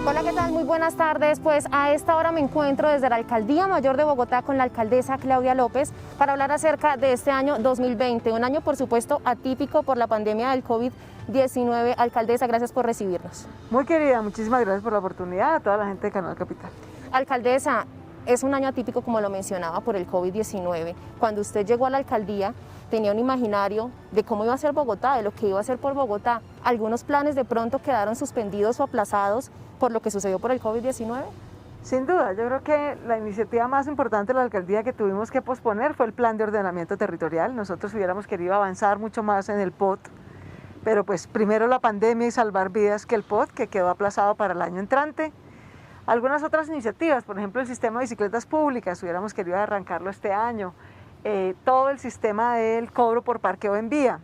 Hola, ¿qué tal? Muy buenas tardes. Pues a esta hora me encuentro desde la Alcaldía Mayor de Bogotá con la alcaldesa Claudia López para hablar acerca de este año 2020, un año por supuesto atípico por la pandemia del COVID-19. Alcaldesa, gracias por recibirnos. Muy querida, muchísimas gracias por la oportunidad a toda la gente de Canal Capital. Alcaldesa, es un año atípico como lo mencionaba por el COVID-19. Cuando usted llegó a la alcaldía tenía un imaginario de cómo iba a ser Bogotá, de lo que iba a ser por Bogotá. ¿Algunos planes de pronto quedaron suspendidos o aplazados por lo que sucedió por el COVID-19? Sin duda, yo creo que la iniciativa más importante de la alcaldía que tuvimos que posponer fue el plan de ordenamiento territorial. Nosotros hubiéramos querido avanzar mucho más en el POT, pero pues primero la pandemia y salvar vidas que el POT, que quedó aplazado para el año entrante. Algunas otras iniciativas, por ejemplo el sistema de bicicletas públicas, hubiéramos querido arrancarlo este año. Todo el sistema del cobro por parqueo en vía.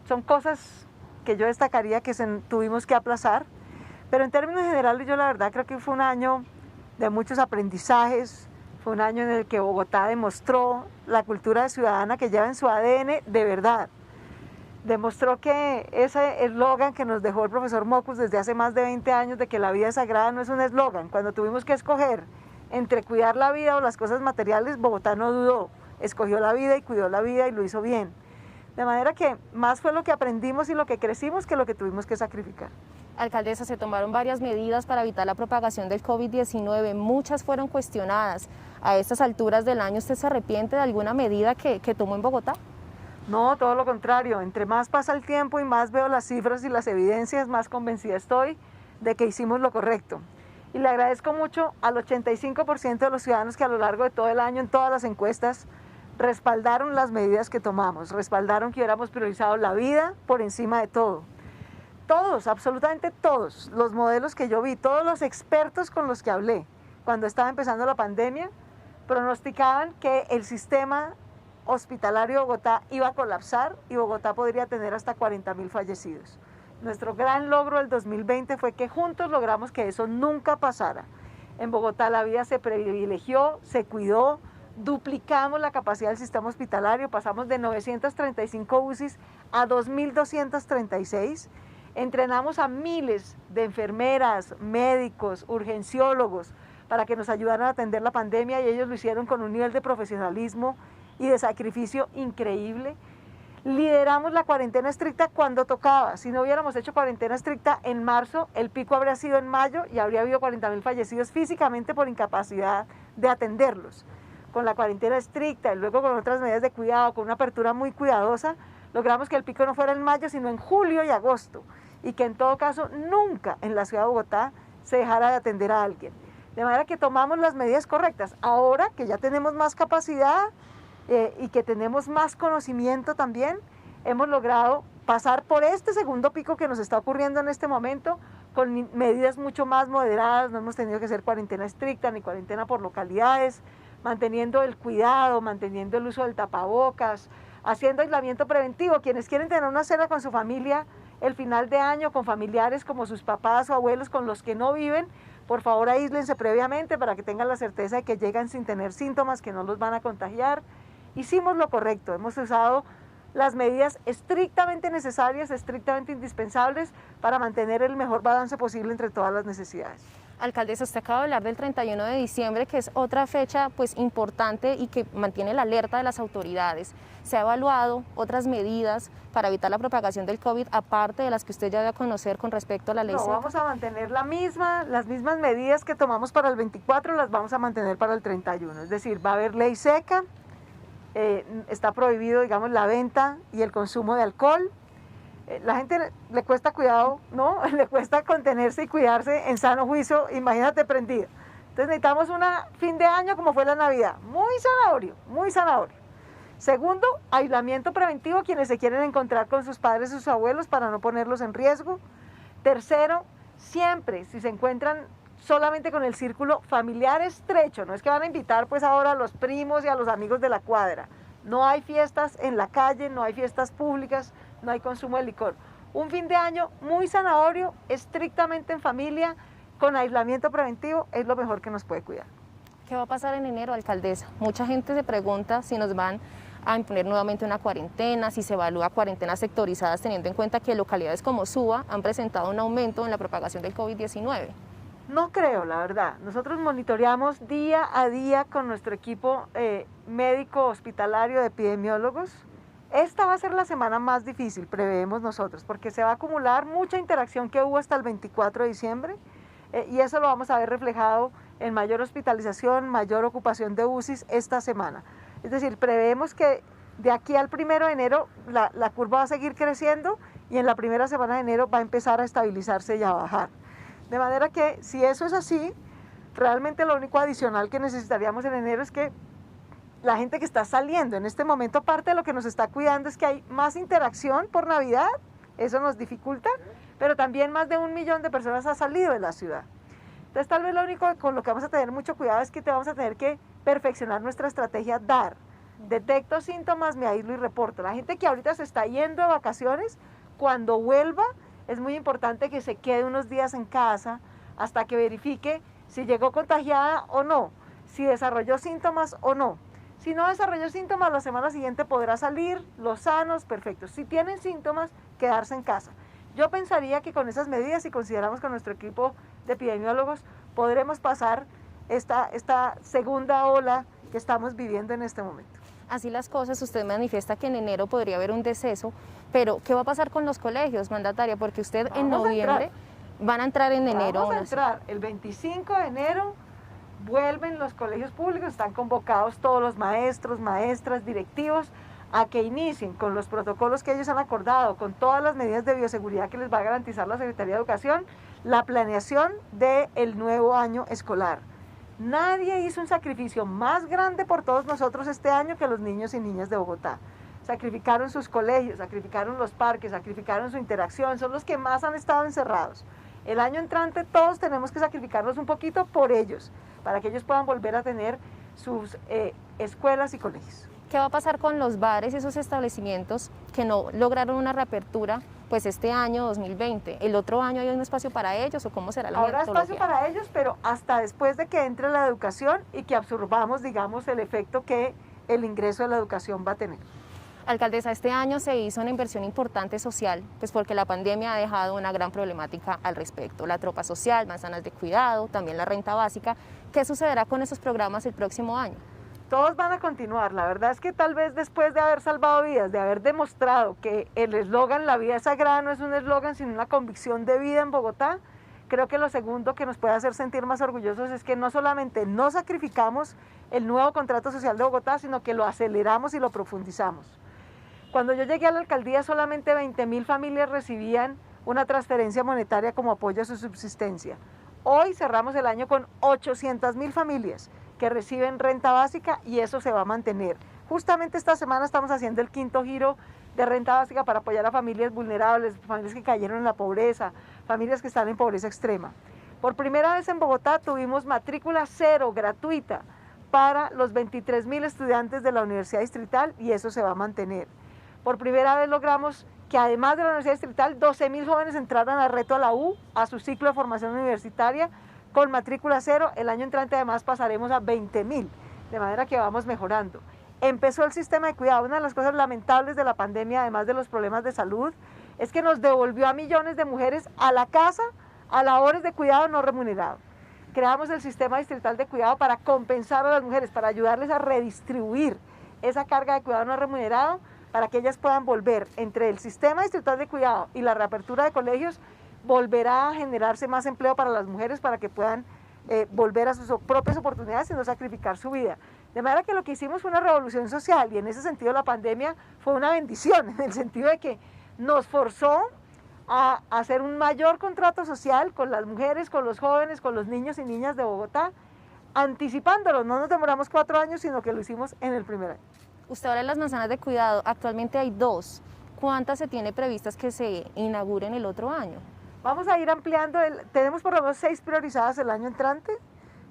Son cosas que yo destacaría que tuvimos que aplazar, pero en términos generales yo la verdad creo que fue un año de muchos aprendizajes, fue un año en el que Bogotá demostró la cultura ciudadana que lleva en su ADN de verdad. Demostró que ese eslogan que nos dejó el profesor Mocus desde hace más de 20 años de que la vida es sagrada no es un eslogan. Cuando tuvimos que escoger entre cuidar la vida o las cosas materiales, Bogotá no dudó, escogió la vida y cuidó la vida y lo hizo bien. De manera que más fue lo que aprendimos y lo que crecimos que lo que tuvimos que sacrificar. Alcaldesa, se tomaron varias medidas para evitar la propagación del COVID-19, muchas fueron cuestionadas. A estas alturas del año, ¿usted se arrepiente de alguna medida que tomó en Bogotá? No, todo lo contrario, entre más pasa el tiempo y más veo las cifras y las evidencias, más convencida estoy de que hicimos lo correcto. Y le agradezco mucho al 85% de los ciudadanos que a lo largo de todo el año en todas las encuestas respaldaron las medidas que tomamos, respaldaron que hubiéramos priorizado la vida por encima de todo. Todos, absolutamente todos los modelos que yo vi, todos los expertos con los que hablé cuando estaba empezando la pandemia, pronosticaban que el sistema hospitalario de Bogotá iba a colapsar y Bogotá podría tener hasta 40.000 fallecidos. Nuestro gran logro del 2020 fue que juntos logramos que eso nunca pasara. En Bogotá la vida se privilegió, se cuidó, duplicamos la capacidad del sistema hospitalario, pasamos de 935 UCIs a 2.236, entrenamos a miles de enfermeras, médicos, urgenciólogos para que nos ayudaran a atender la pandemia y ellos lo hicieron con un nivel de profesionalismo y de sacrificio increíble. Lideramos la cuarentena estricta cuando tocaba. Si no hubiéramos hecho cuarentena estricta en marzo, el pico habría sido en mayo y habría habido 40.000 fallecidos físicamente por incapacidad de atenderlos. Con la cuarentena estricta y luego con otras medidas de cuidado, con una apertura muy cuidadosa, logramos que el pico no fuera en mayo, sino en julio y agosto. Y que en todo caso nunca en la ciudad de Bogotá se dejara de atender a alguien. De manera que tomamos las medidas correctas. Ahora que ya tenemos más capacidad, y que tenemos más conocimiento también, hemos logrado pasar por este segundo pico que nos está ocurriendo en este momento con medidas mucho más moderadas. No hemos tenido que hacer cuarentena estricta ni cuarentena por localidades, manteniendo el cuidado, manteniendo el uso del tapabocas, haciendo aislamiento preventivo. Quienes quieren tener una cena con su familia el final de año, con familiares como sus papás o abuelos con los que no viven, por favor aíslense previamente para que tengan la certeza de que llegan sin tener síntomas, que no los van a contagiar. Hicimos lo correcto, hemos usado las medidas estrictamente necesarias, estrictamente indispensables para mantener el mejor balance posible entre todas las necesidades. Alcaldesa, usted acaba de hablar del 31 de diciembre, que es otra fecha pues importante y que mantiene la alerta de las autoridades. ¿Se ha evaluado otras medidas para evitar la propagación del COVID, aparte de las que usted ya dio a conocer con respecto a la ley seca? No, vamos a mantener las mismas medidas que tomamos para el 24, las vamos a mantener para el 31. Es decir, va a haber ley seca. Está prohibido, digamos, la venta y el consumo de alcohol. La gente le cuesta cuidado, ¿no? Le cuesta contenerse y cuidarse en sano juicio, imagínate prendida. Entonces necesitamos un fin de año como fue la Navidad, muy zanahorio, muy zanahorio. Segundo, aislamiento preventivo, quienes se quieren encontrar con sus padres y sus abuelos para no ponerlos en riesgo. Tercero, siempre, si se encuentran solamente con el círculo familiar estrecho, no es que van a invitar pues ahora a los primos y a los amigos de la cuadra. No hay fiestas en la calle, no hay fiestas públicas, no hay consumo de licor. Un fin de año muy zanahorio, estrictamente en familia, con aislamiento preventivo, es lo mejor que nos puede cuidar. ¿Qué va a pasar en enero, alcaldesa? Mucha gente se pregunta si nos van a imponer nuevamente una cuarentena, si se evalúa cuarentenas sectorizadas teniendo en cuenta que localidades como Suba han presentado un aumento en la propagación del COVID-19. No creo, la verdad. Nosotros monitoreamos día a día con nuestro equipo médico hospitalario de epidemiólogos. Esta va a ser la semana más difícil, preveemos nosotros, porque se va a acumular mucha interacción que hubo hasta el 24 de diciembre y eso lo vamos a ver reflejado en mayor hospitalización, mayor ocupación de UCIs esta semana. Es decir, preveemos que de aquí al 1 de enero la curva va a seguir creciendo y en la primera semana de enero va a empezar a estabilizarse y a bajar. De manera que si eso es así, realmente lo único adicional que necesitaríamos en enero es que la gente que está saliendo en este momento, parte de lo que nos está cuidando es que hay más interacción por Navidad, eso nos dificulta, pero también más de 1 millón de personas ha salido de la ciudad. Entonces tal vez lo único con lo que vamos a tener mucho cuidado es que vamos a tener que perfeccionar nuestra estrategia DAR. Detecto síntomas, me aíslo y reporto. La gente que ahorita se está yendo de vacaciones, cuando vuelva, es muy importante que se quede unos días en casa hasta que verifique si llegó contagiada o no, si desarrolló síntomas o no. Si no desarrolló síntomas, la semana siguiente podrá salir, los sanos, perfectos. Si tienen síntomas, quedarse en casa. Yo pensaría que con esas medidas, si consideramos con nuestro equipo de epidemiólogos, podremos pasar esta segunda ola que estamos viviendo en este momento. Así las cosas, usted manifiesta que en enero podría haber un deceso, pero ¿qué va a pasar con los colegios, mandataria? Porque usted en noviembre van a entrar en enero. Vamos a entrar el 25 de enero, vuelven los colegios públicos, están convocados todos los maestros, maestras, directivos, a que inicien con los protocolos que ellos han acordado, con todas las medidas de bioseguridad que les va a garantizar la Secretaría de Educación, la planeación del nuevo año escolar. Nadie hizo un sacrificio más grande por todos nosotros este año que los niños y niñas de Bogotá. Sacrificaron sus colegios, sacrificaron los parques, sacrificaron su interacción, son los que más han estado encerrados. El año entrante todos tenemos que sacrificarnos un poquito por ellos, para que ellos puedan volver a tener sus escuelas y colegios. ¿Qué va a pasar con los bares y esos establecimientos que no lograron una reapertura pues este año 2020? ¿El otro año hay un espacio para ellos o cómo será la Habrá metodología? espacio para ellos, pero hasta después de que entre la educación y que absorbamos, digamos, el efecto que el ingreso de la educación va a tener. Alcaldesa, este año se hizo una inversión importante social, pues porque la pandemia ha dejado una gran problemática al respecto. La tropa social, manzanas de cuidado, también la renta básica. ¿Qué sucederá con esos programas el próximo año? Todos van a continuar. La verdad es que tal vez después de haber salvado vidas, de haber demostrado que el eslogan "la vida es sagrada" no es un eslogan, sino una convicción de vida en Bogotá, creo que lo segundo que nos puede hacer sentir más orgullosos es que no solamente no sacrificamos el nuevo contrato social de Bogotá, sino que lo aceleramos y lo profundizamos. Cuando yo llegué a la alcaldía, solamente 20.000 familias recibían una transferencia monetaria como apoyo a su subsistencia. Hoy cerramos el año con 800.000 familias que reciben renta básica y eso se va a mantener. Justamente esta semana estamos haciendo el 5º giro de renta básica para apoyar a familias vulnerables, familias que cayeron en la pobreza, familias que están en pobreza extrema. Por primera vez en Bogotá tuvimos matrícula cero gratuita para los 23.000 estudiantes de la Universidad Distrital y eso se va a mantener. Por primera vez logramos que además de la Universidad Distrital, 12.000 jóvenes entraran al reto a la U, a su ciclo de formación universitaria, con matrícula cero. El año entrante además pasaremos a 20.000, de manera que vamos mejorando. Empezó el sistema de cuidado. Una de las cosas lamentables de la pandemia, además de los problemas de salud, es que nos devolvió a millones de mujeres a la casa a labores de cuidado no remunerado. Creamos el sistema distrital de cuidado para compensar a las mujeres, para ayudarles a redistribuir esa carga de cuidado no remunerado, para que ellas puedan volver entre el sistema distrital de cuidado y la reapertura de colegios, volverá a generarse más empleo para las mujeres para que puedan volver a sus propias oportunidades y no sacrificar su vida. De manera que lo que hicimos fue una revolución social y en ese sentido la pandemia fue una bendición, en el sentido de que nos forzó a hacer un mayor contrato social con las mujeres, con los jóvenes, con los niños y niñas de Bogotá, anticipándolo. No nos demoramos 4 años, sino que lo hicimos en el primer año. Usted habla de las manzanas de cuidado, actualmente hay 2. ¿Cuántas se tiene previstas que se inauguren el otro año? Vamos a ir ampliando, tenemos por lo menos 6 priorizadas el año entrante,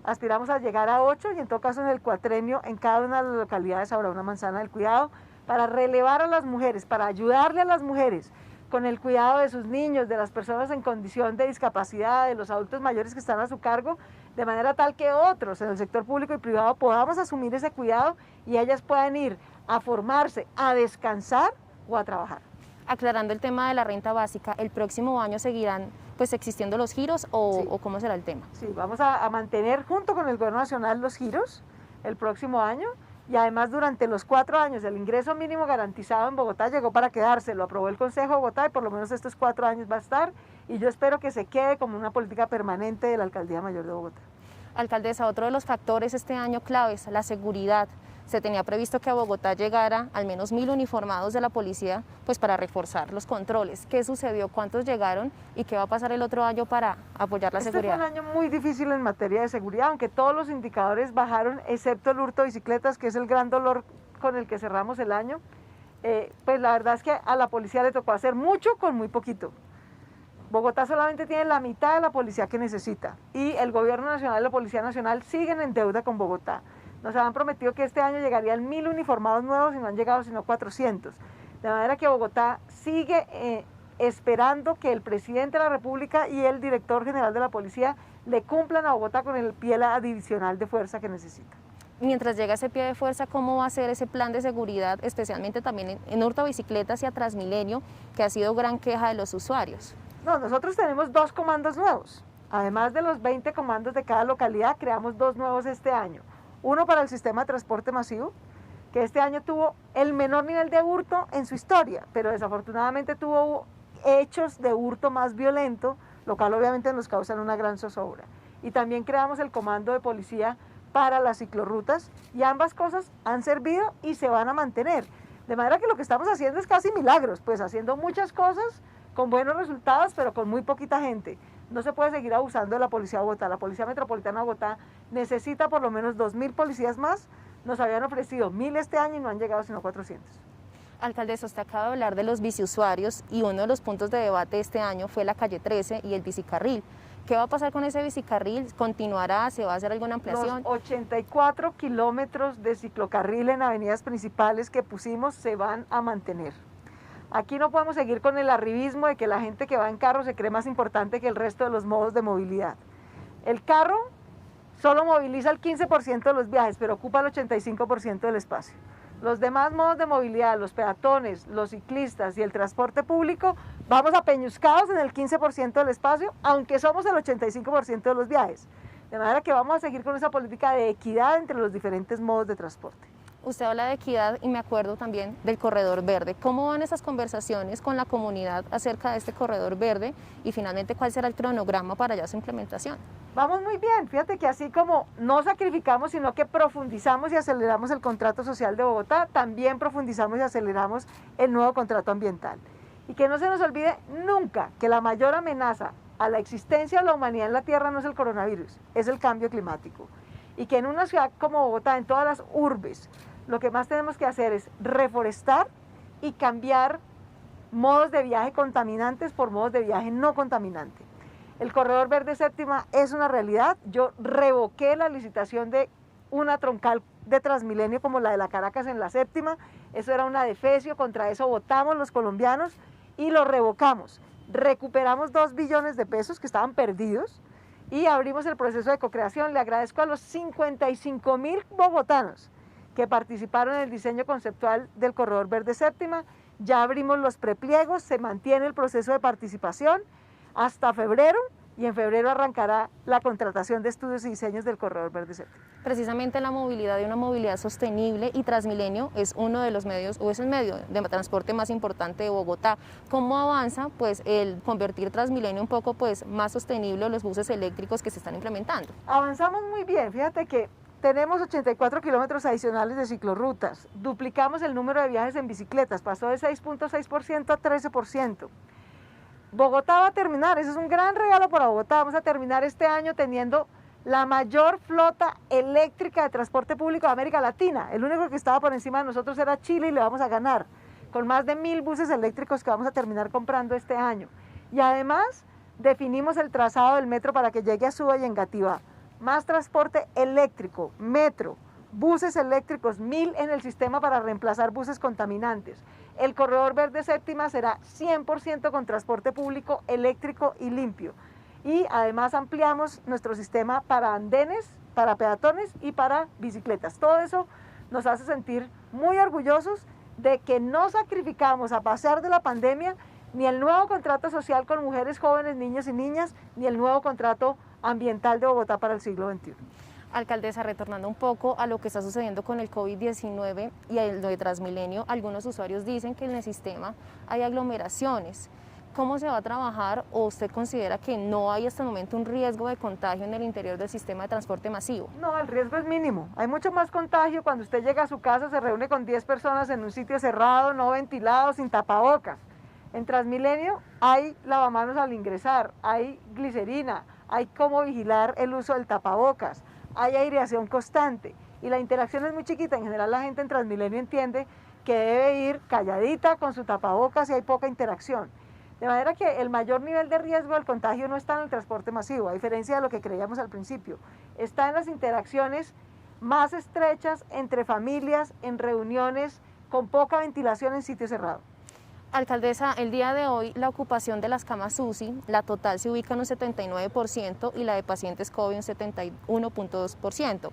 aspiramos a llegar a 8 y en todo caso en el cuatrenio en cada una de las localidades habrá una manzana del cuidado para relevar a las mujeres, para ayudarle a las mujeres con el cuidado de sus niños, de las personas en condición de discapacidad, de los adultos mayores que están a su cargo, de manera tal que otros en el sector público y privado podamos asumir ese cuidado y ellas puedan ir a formarse, a descansar o a trabajar. Aclarando el tema de la renta básica, ¿el próximo año seguirán pues existiendo los giros o cómo será el tema? Sí, vamos a mantener junto con el Gobierno Nacional los giros el próximo año y además durante los 4 años el ingreso mínimo garantizado en Bogotá llegó para quedarse, lo aprobó el Consejo de Bogotá y por lo menos estos 4 años va a estar y yo espero que se quede como una política permanente de la Alcaldía Mayor de Bogotá. Alcaldesa, otro de los factores este año claves, la seguridad. Se tenía previsto que a Bogotá llegara al menos 1000 uniformados de la policía pues para reforzar los controles. ¿Qué sucedió? ¿Cuántos llegaron? ¿Y qué va a pasar el otro año para apoyar la seguridad? Este fue un año muy difícil en materia de seguridad, aunque todos los indicadores bajaron, excepto el hurto de bicicletas, que es el gran dolor con el que cerramos el año. Pues la verdad es que a la policía le tocó hacer mucho con muy poquito. Bogotá solamente tiene la mitad de la policía que necesita y el Gobierno Nacional y la Policía Nacional siguen en deuda con Bogotá. Nos habían prometido que este año llegarían 1000 uniformados nuevos y no han llegado sino 400. De manera que Bogotá sigue esperando que el presidente de la República y el director general de la policía le cumplan a Bogotá con el pie adicional de fuerza que necesita. Mientras llega ese pie de fuerza, ¿cómo va a ser ese plan de seguridad, especialmente también en hurto a bicicletas y a Transmilenio, que ha sido gran queja de los usuarios? No, nosotros tenemos 2 comandos nuevos. Además de los 20 comandos de cada localidad, creamos 2 nuevos este año. Uno para el sistema de transporte masivo, que este año tuvo el menor nivel de hurto en su historia, pero desafortunadamente tuvo hechos de hurto más violento, lo cual obviamente nos causa una gran zozobra. Y también creamos el comando de policía para las ciclorrutas y ambas cosas han servido y se van a mantener. De manera que lo que estamos haciendo es casi milagros, pues haciendo muchas cosas con buenos resultados, pero con muy poquita gente. No se puede seguir abusando de la Policía de Bogotá. La Policía Metropolitana de Bogotá necesita por lo menos 2000 policías más. Nos habían ofrecido 1000 este año y no han llegado sino 400. Alcaldesa, usted acaba de hablar de los biciusuarios y uno de los puntos de debate este año fue la calle 13 y el bicicarril. ¿Qué va a pasar con ese bicicarril? ¿Continuará? ¿Se va a hacer alguna ampliación? Los 84 kilómetros de ciclocarril en avenidas principales que pusimos se van a mantener. Aquí no podemos seguir con el arribismo de que la gente que va en carro se cree más importante que el resto de los modos de movilidad. El carro solo moviliza el 15% de los viajes, pero ocupa el 85% del espacio. Los demás modos de movilidad, los peatones, los ciclistas y el transporte público, vamos apeñuscados en el 15% del espacio, aunque somos el 85% de los viajes. De manera que vamos a seguir con esa política de equidad entre los diferentes modos de transporte. Usted habla de equidad y me acuerdo también del corredor verde. ¿Cómo van esas conversaciones con la comunidad acerca de este corredor verde y finalmente cuál será el cronograma para ya su implementación? Vamos muy bien, fíjate que así como no sacrificamos, sino que profundizamos y aceleramos el contrato social de Bogotá, también profundizamos y aceleramos el nuevo contrato ambiental. Y que no se nos olvide nunca que la mayor amenaza a la existencia de la humanidad en la Tierra no es el coronavirus, es el cambio climático. Y que en una ciudad como Bogotá, en todas las urbes, lo que más tenemos que hacer es reforestar y cambiar modos de viaje contaminantes por modos de viaje no contaminantes. El corredor verde séptima es una realidad. Yo revoqué la licitación de una troncal de Transmilenio como la de la Caracas en la séptima. Eso era un adefesio, contra eso votamos los colombianos y lo revocamos. Recuperamos 2 billones de pesos que estaban perdidos y abrimos el proceso de cocreación. Le agradezco a los 55.000 bogotanos que participaron en el diseño conceptual del corredor verde séptima. Ya abrimos los prepliegos, se mantiene el proceso de participación hasta febrero y en febrero arrancará la contratación de estudios y diseños del corredor verde séptima. Precisamente la movilidad de una movilidad sostenible y Transmilenio es uno de los medios o es el medio de transporte más importante de Bogotá. ¿Cómo avanza pues el convertir Transmilenio un poco pues más sostenible los buses eléctricos que se están implementando? Avanzamos muy bien, fíjate que tenemos 84 kilómetros adicionales de ciclorrutas, duplicamos el número de viajes en bicicletas, pasó de 6.6% a 13%. Bogotá va a terminar, ese es un gran regalo para Bogotá, vamos a terminar este año teniendo la mayor flota eléctrica de transporte público de América Latina. El único que estaba por encima de nosotros era Chile y le vamos a ganar, con más de 1000 buses eléctricos que vamos a terminar comprando este año. Y además definimos el trazado del metro para que llegue a Suba y Engativá. Más transporte eléctrico, metro, buses eléctricos, 1000 en el sistema para reemplazar buses contaminantes. El corredor verde séptima será 100% con transporte público eléctrico y limpio. Y además ampliamos nuestro sistema para andenes, para peatones y para bicicletas. Todo eso nos hace sentir muy orgullosos de que no sacrificamos a pasar de la pandemia ni el nuevo contrato social con mujeres jóvenes, niños y niñas, ni el nuevo contrato ambiental de Bogotá para el siglo XXI. Alcaldesa, retornando un poco a lo que está sucediendo con el COVID-19 y a lo de Transmilenio, algunos usuarios dicen que en el sistema hay aglomeraciones. ¿Cómo se va a trabajar o usted considera que no hay hasta el momento un riesgo de contagio en el interior del sistema de transporte masivo? No, el riesgo es mínimo. Hay mucho más contagio cuando usted llega a su casa, se reúne con 10 personas en un sitio cerrado, no ventilado, sin tapabocas. En Transmilenio hay lavamanos al ingresar, hay glicerina, hay cómo vigilar el uso del tapabocas, hay aireación constante y la interacción es muy chiquita. En general la gente en Transmilenio entiende que debe ir calladita con su tapabocas y hay poca interacción. De manera que el mayor nivel de riesgo del contagio no está en el transporte masivo, a diferencia de lo que creíamos al principio. Está en las interacciones más estrechas entre familias, en reuniones, con poca ventilación en sitio cerrado. Alcaldesa, el día de hoy la ocupación de las camas UCI, la total se ubica en un 79% y la de pacientes COVID un 71.2%.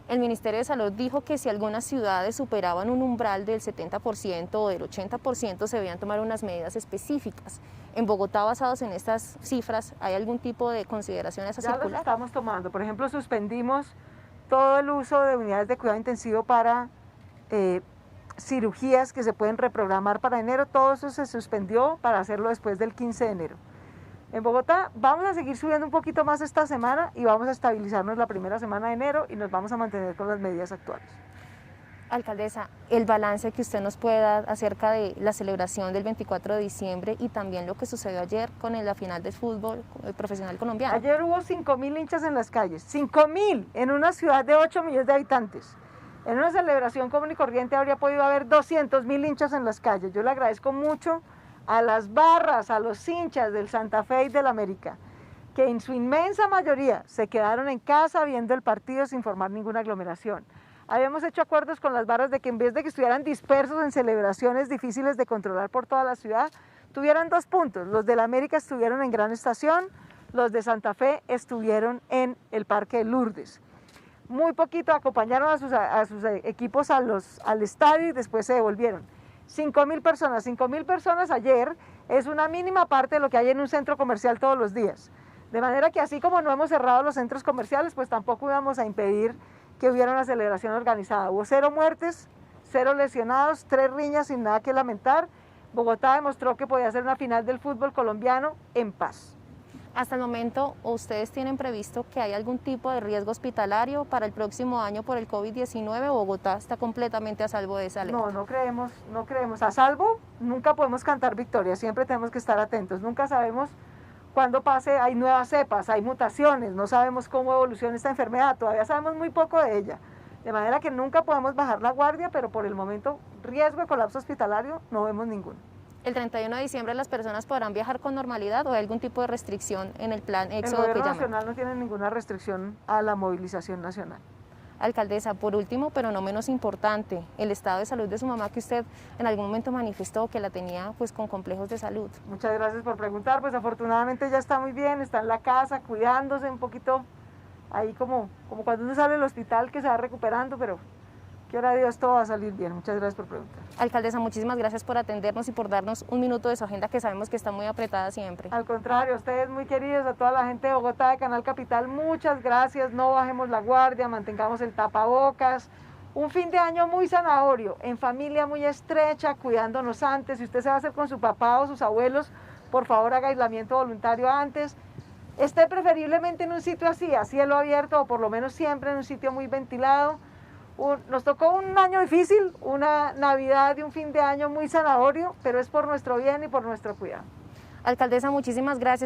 El Ministerio de Salud dijo que si algunas ciudades superaban un umbral del 70% o del 80%, se debían tomar unas medidas específicas. En Bogotá, basados en estas cifras, ¿hay algún tipo de consideración a esa circular? Ya los estamos tomando. Por ejemplo, suspendimos todo el uso de unidades de cuidado intensivo para cirugías que se pueden reprogramar para enero. Todo eso se suspendió para hacerlo después del 15 de enero. En Bogotá vamos a seguir subiendo un poquito más esta semana y vamos a estabilizarnos la primera semana de enero y nos vamos a mantener con las medidas actuales. Alcaldesa, el balance que usted nos puede dar acerca de la celebración del 24 de diciembre y también lo que sucedió ayer con la final del fútbol profesional colombiano. Ayer hubo 5.000 hinchas en las calles, 5.000 en una ciudad de 8 millones de habitantes. En una celebración común y corriente habría podido haber 200.000 hinchas en las calles. Yo le agradezco mucho a las barras, a los hinchas del Santa Fe y del América, que en su inmensa mayoría se quedaron en casa viendo el partido sin formar ninguna aglomeración. Habíamos hecho acuerdos con las barras de que en vez de que estuvieran dispersos en celebraciones difíciles de controlar por toda la ciudad, tuvieran 2 puntos. Los del América estuvieron en Gran Estación, los de Santa Fe estuvieron en el Parque de Lourdes. Muy poquito acompañaron a sus equipos al estadio y después se devolvieron. 5.000 personas ayer es una mínima parte de lo que hay en un centro comercial todos los días. De manera que así como no hemos cerrado los centros comerciales, pues tampoco íbamos a impedir que hubiera una celebración organizada. Hubo 0 muertes, 0 lesionados, 3 riñas sin nada que lamentar. Bogotá demostró que podía ser una final del fútbol colombiano en paz. Hasta el momento, ¿ustedes tienen previsto que hay algún tipo de riesgo hospitalario para el próximo año por el COVID-19 o Bogotá está completamente a salvo de esa alerta? No creemos. A salvo nunca podemos cantar victoria, siempre tenemos que estar atentos. Nunca sabemos cuándo pase, hay nuevas cepas, hay mutaciones, no sabemos cómo evoluciona esta enfermedad, todavía sabemos muy poco de ella. De manera que nunca podemos bajar la guardia, pero por el momento riesgo de colapso hospitalario no vemos ninguno. ¿El 31 de diciembre las personas podrán viajar con normalidad o hay algún tipo de restricción en el plan éxodo que llaman? El gobierno nacional no tiene ninguna restricción a la movilización nacional. Alcaldesa, por último, pero no menos importante, el estado de salud de su mamá que usted en algún momento manifestó que la tenía pues con complejos de salud. Muchas gracias por preguntar, pues afortunadamente ya está muy bien, está en la casa cuidándose un poquito, ahí como cuando uno sale del hospital que se va recuperando, pero quiera Dios todo va a salir bien. Muchas gracias por preguntar. Alcaldesa, muchísimas gracias por atendernos y por darnos un minuto de su agenda que sabemos que está muy apretada siempre. Al contrario, ustedes muy queridos, a toda la gente de Bogotá, de Canal Capital, muchas gracias, no bajemos la guardia, mantengamos el tapabocas. Un fin de año muy zanahorio, en familia muy estrecha, cuidándonos antes. Si usted se va a hacer con su papá o sus abuelos, por favor haga aislamiento voluntario antes. Esté preferiblemente en un sitio así, a cielo abierto o por lo menos siempre en un sitio muy ventilado. Nos tocó un año difícil, una Navidad y un fin de año muy zanahorio, pero es por nuestro bien y por nuestro cuidado. Alcaldesa, muchísimas gracias.